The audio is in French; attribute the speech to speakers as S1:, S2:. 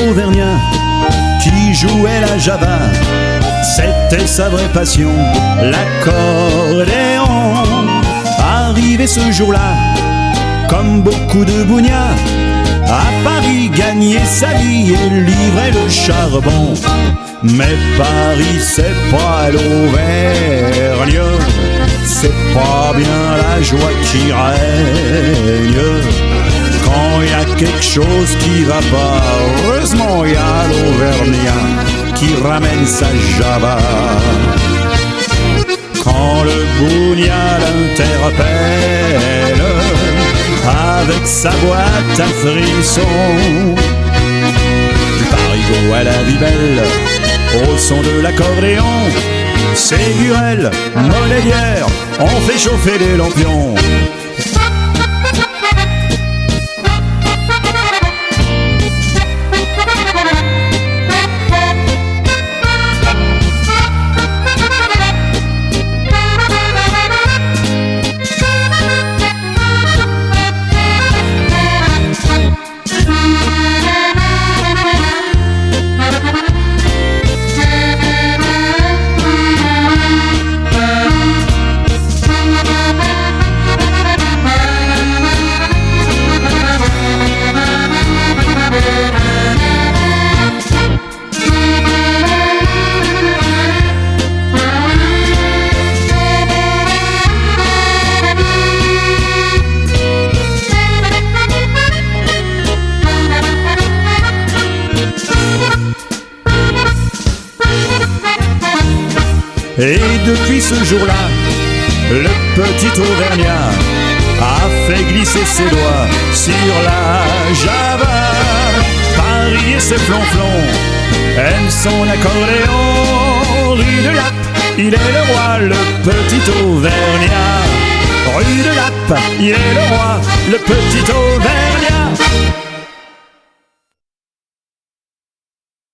S1: Auvergnat qui jouait la java. C'était sa vraie passion, l'accordéon. Arrivé ce jour-là, comme beaucoup de bougnats, à Paris gagner sa vie et livrer le charbon. Mais Paris c'est pas l'Auvergne, c'est pas bien la joie qui règne. Quand y a quelque chose qui va pas, heureusement y a l'Auvergnat qui ramène sa java. Quand le bougnat l'interpelle avec sa boîte à frissons, du parigot à la vie belle, au son de l'accordéon, Ségurel, Molélière, on fait chauffer des lampions. Et depuis ce jour-là, le petit Auvergnat a fait glisser ses doigts sur la java. Paris et ses flonflons aiment son accordéon. Rue de Lappe, il est le roi, le petit Auvergnat. Rue de Lappe, il est le roi, le petit Auvergnat.